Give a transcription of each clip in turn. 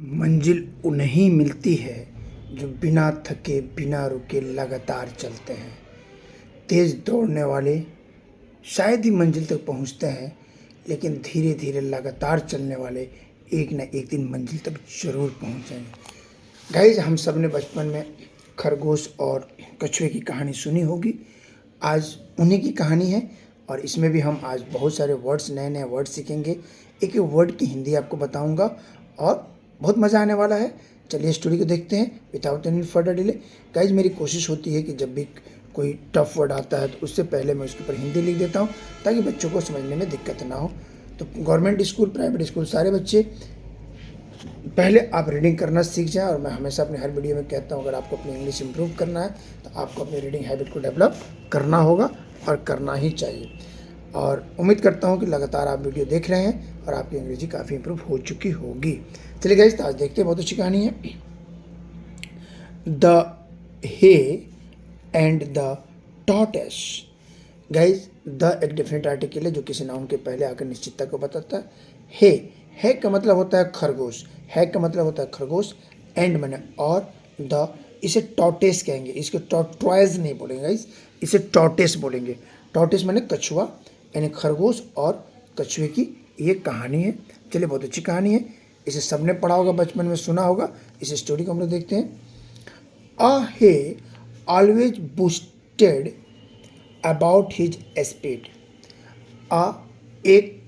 मंजिल उन्हें मिलती है जो बिना थके बिना रुके लगातार चलते हैं। तेज़ दौड़ने वाले शायद ही मंजिल तक पहुंचते हैं, लेकिन धीरे धीरे लगातार चलने वाले एक न एक दिन मंजिल तक ज़रूर पहुंचेंगे। गाइज, हम सब ने बचपन में खरगोश और कछुए की कहानी सुनी होगी। आज उन्हीं की कहानी है और इसमें भी हम आज बहुत सारे वर्ड्स, नए नए वर्ड सीखेंगे। एक एक वर्ड की हिंदी आपको बताऊंगा और बहुत मज़ा आने वाला है। चलिए स्टोरी को देखते हैं without any further delay. Guys, मेरी कोशिश होती है कि जब भी कोई टफ वर्ड आता है तो उससे पहले मैं उसके ऊपर हिंदी लिख देता हूँ ताकि बच्चों को समझने में दिक्कत ना हो। तो गवर्नमेंट स्कूल, प्राइवेट स्कूल, सारे बच्चे पहले आप रीडिंग करना सीख जाएं। और मैं हमेशा अपने हर वीडियो में कहता हूँ, अगर आपको अपनी इंग्लिश इंप्रूव करना है तो आपको अपनी रीडिंग हैबिट को डेवलप करना होगा और करना ही चाहिए। और उम्मीद करता हूँ कि लगातार आप वीडियो देख रहे हैं और आपकी अंग्रेजी काफ़ी इंप्रूव हो चुकी होगी। चलिए गाइस, तो आज देखते हैं, बहुत अच्छी कहानी है। The hare and the tortoise. Guys, the एक डेफिनेट आर्टिकल है जो किसी नाउन के पहले आकर निश्चितता को बताता है। है का मतलब होता है खरगोश, है का मतलब होता है खरगोश, एंड मैंने और, द इसे टॉर्टोइस कहेंगे, इसको टॉर्टोइस नहीं बोलेंगे गाइस, इसे टॉर्टोइस बोलेंगे। टॉर्टोइस मैंने कछुआ, यानी खरगोश और कछुए की ये कहानी है। चलिए, बहुत अच्छी कहानी है, इसे सबने पढ़ा होगा, बचपन में सुना होगा। इस स्टोरी को हम लोग देखते हैं। A he always boasted about his speed. एक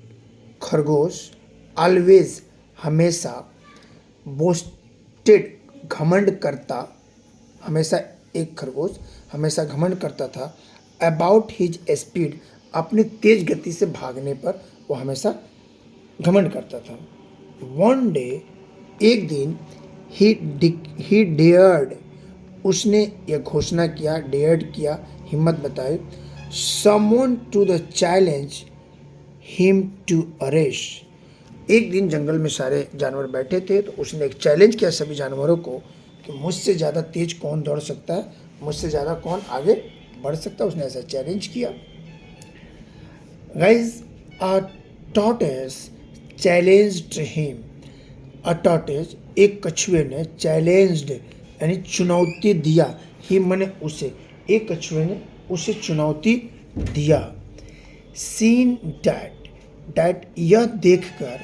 खरगोश, ऑलवेज हमेशा, बोस्टेड घमंड करता, हमेशा एक खरगोश हमेशा घमंड करता था, अबाउट हिज स्पीड अपनी तेज गति से भागने पर वो हमेशा घमंड करता था। वन डे एक दिन, ही डेयर्ड उसने यह घोषणा किया, डेयर्ड किया, हिम्मत बताई, someone to the challenge him to a race. एक दिन जंगल में सारे जानवर बैठे थे तो उसने एक चैलेंज किया सभी जानवरों को कि मुझसे ज़्यादा तेज कौन दौड़ सकता है, मुझसे ज़्यादा कौन आगे बढ़ सकता है। उसने ऐसा चैलेंज किया। गाइस, अ टॉर्टोइस चैलेंज्ड हिम। अ टॉर्टोइस एक कछुए ने, चैलेंज्ड यानी चुनौती दिया, हिम माने उसे, एक कछुए ने उसे चुनौती दिया। सीन डैट यह देखकर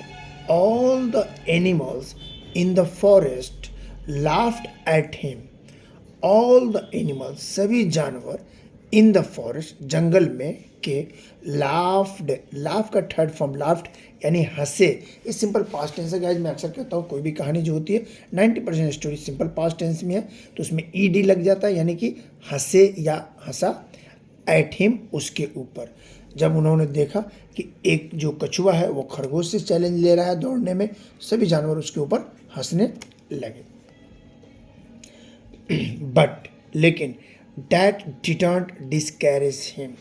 all the animals in the forest laughed at him. All the animals सभी जानवर, इन द फॉरेस्ट जंगल में के, लाफ्ड, लाफ का थर्ड फॉर्म लाफ्ड यानी हंसे। ये सिंपल पास्ट टेंस है गाइस। मैं अक्सर कहता हूँ कोई भी कहानी जो होती है 90% स्टोरी सिंपल पास्ट टेंस में है तो उसमें ईडी लग जाता है, यानी कि हंसे या हंसा, एट हिम उसके ऊपर। जब उन्होंने देखा कि एक जो कछुआ है वो खरगोश से चैलेंज ले रहा है दौड़ने में, सभी जानवर उसके ऊपर हंसने लगे। बट लेकिन डैट डिडंट डिस्करेज हिम,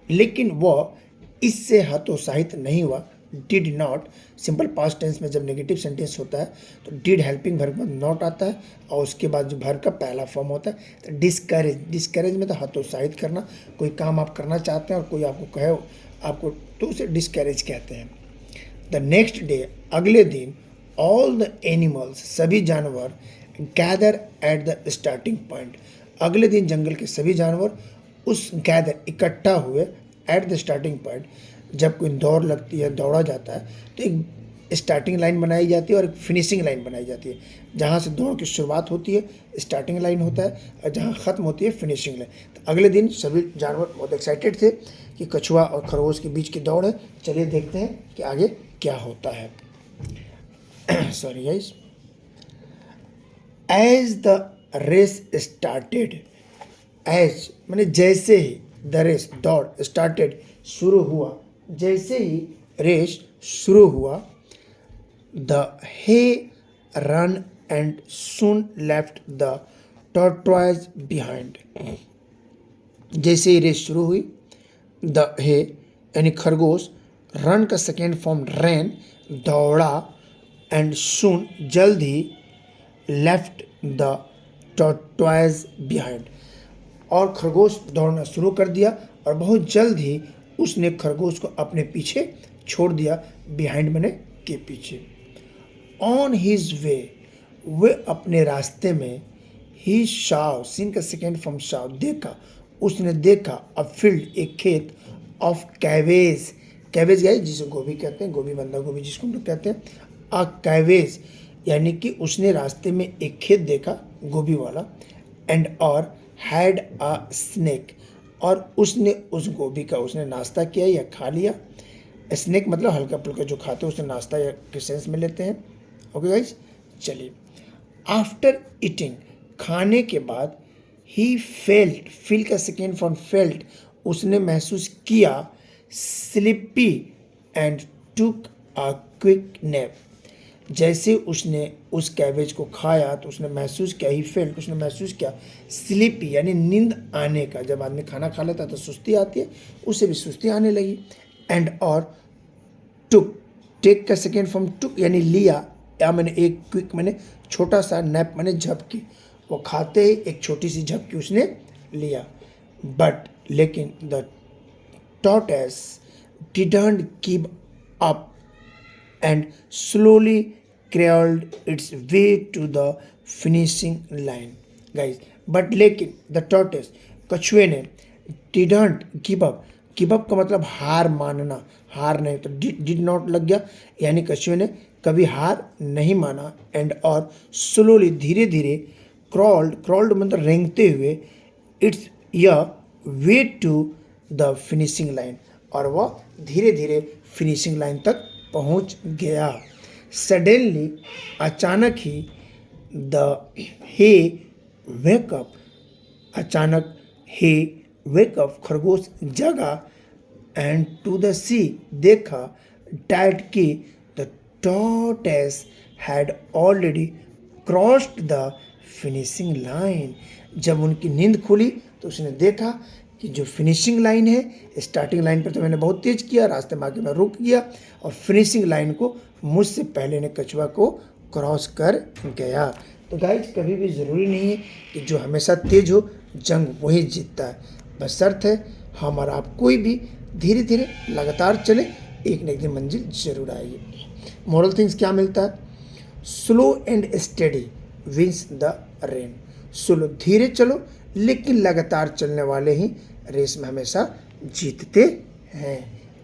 लेकिन वह इससे हतोत्साहित नहीं हुआ। Did not, simple past tense में जब नेगेटिव सेंटेंस होता है तो डिड हेल्पिंग वर्ब में नॉट आता है और उसके बाद जो वर्ब का पहला फॉर्म होता है तो डिस्करेज। डिस्करेज में तो हतोत्साहित करना, कोई काम आप करना चाहते हैं और कोई आपको कहे आपको तो उसे डिस्करेज कहते हैं। द नेक्स्ट डे अगले दिन, ऑल द एनिमल्स सभी जानवर, gather at the starting point. अगले दिन जंगल के सभी जानवर उस गैदर इकट्ठा हुए, एट द स्टार्टिंग पॉइंट। जब कोई दौड़ लगती है, दौड़ा जाता है तो एक स्टार्टिंग लाइन बनाई जाती है और एक फिनिशिंग लाइन बनाई जाती है। जहाँ से दौड़ की शुरुआत होती है स्टार्टिंग लाइन होता है और जहाँ ख़त्म होती है फिनिशिंग लाइन। तो अगले दिन सभी जानवर बहुत एक्साइटेड थे कि कछुआ और खरगोश के बीच की दौड़ है। चलिए देखते हैं कि आगे क्या होता है। Sorry guys. As the race started, as मैंने जैसे ही, द रेस दौड़, स्टार्टेड शुरू हुआ, जैसे ही रेस शुरू हुआ, the hare ran and soon left the tortoise behind. जैसे ही रेस शुरू हुई, द हे यानी खरगोश, रन का सेकेंड फॉर्म रैन, दौड़ा, एंड सून जल्द ही, लेफ्ट द टॉर्टोइस बिहाइंड और खरगोश दौड़ना शुरू कर दिया और बहुत जल्द ही उसने खरगोश को अपने पीछे छोड़ दिया। बिहाइंड मैंने के पीछे। ऑन हिज वे, वे अपने रास्ते में ही शाव, सीन का सेकेंड फॉर्म शाव, देखा, उसने देखा अ फील्ड, एक खेत, ऑफ कैवेज, कैवेज गाइस जिसे गोभी कहते हैं, गोभी बंदा गोभी जिसको हम लोग कहते हैं, अ कैवेज यानी कि उसने रास्ते में एक खेत देखा गोभी वाला, एंड और हैड अ स्नेक, और उसने उस गोभी का उसने नाश्ता किया या खा लिया। स्नैक मतलब हल्का फुल्का जो खाते हैं उसे नाश्ता या के सेंस में लेते हैं। ओके गाइज, चलिए। आफ्टर ईटिंग, खाने के बाद, ही फेल्ट, फील का सेकेंड फॉर्म फेल्ट, उसने महसूस किया, sleepy and took a quick nap, जैसे उसने उस कैबेज को खाया तो उसने महसूस किया, ही फेल्ट, उसने महसूस किया, स्लीपी यानी नींद आने का, जब आदमी खाना खा लेता है तो सुस्ती आती है, उसे भी सुस्ती आने लगी। एंड और टुक, टेक का सेकेंड फॉर्म टुक यानी लिया, या मैंने एक क्विक मैंने छोटा सा, नैप मैंने झपकी, वो खाते ही एक छोटी सी झपकी उसने लिया। बट लेकिन the tortoise didn't give up and slowly crawled its way to the finishing line. Guys, but लेकिन the tortoise, कछुए ने, didn't give up, give up का मतलब हार मानना, हार नहीं, तो did not लग गया, यानी कछुए ने कभी हार नहीं माना, एंड और स्लोली धीरे धीरे, crawled मतलब रेंगते हुए, इट्स यह way to the finishing line, और वह धीरे धीरे फिनिशिंग लाइन तक पहुंच गया। सडनली, अचानक ही, द हे वेकअप, अचानक हे वेकअप, खरगोश जगा, एंड टू द सी, देखा, डैट की the tortoise had already crossed the finishing line, जब उनकी नींद खुली तो उसने देखा कि जो फिनिशिंग लाइन है, स्टार्टिंग लाइन पर तो मैंने बहुत तेज़ किया, रास्ते में आके मैं रुक गया, और फिनिशिंग लाइन को मुझसे पहले ने कछुआ को क्रॉस कर गया। तो गाइस, कभी भी ज़रूरी नहीं है कि जो हमेशा तेज हो जंग वही जीतता है, बस शर्त है हम और आप कोई भी धीरे धीरे लगातार चले, एक न एक दिन मंजिल जरूर आएगी। मॉरल थिंग्स क्या मिलता है? Slow and steady wins the rain, slow धीरे चलो लेकिन लगातार चलने वाले ही रेस में हमेशा जीतते हैं।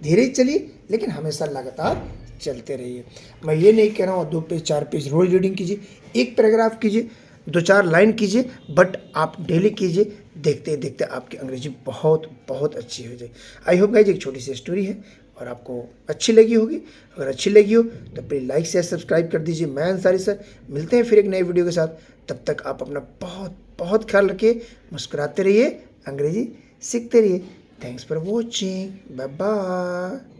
धीरे चलिए लेकिन हमेशा लगातार चलते रहिए। मैं ये नहीं कह रहा हूँ 2 पेज 4 पेज रोज रीडिंग कीजिए, एक पैराग्राफ कीजिए, 2-4 लाइन कीजिए, बट आप डेली कीजिए, देखते देखते आपकी अंग्रेजी बहुत बहुत अच्छी हो जाए। आई होप गाइज, एक छोटी सी स्टोरी है और आपको अच्छी लगी होगी। अगर अच्छी लगी हो तो प्लीज़ लाइक शेयर सब्सक्राइब कर दीजिए। मैं अंसारी सर, मिलते हैं फिर एक नई वीडियो के साथ। तब तक आप अपना बहुत बहुत ख्याल रखिए, मुस्कुराते रहिए, अंग्रेजी सीखते रहिए। Thanks for watching, bye bye.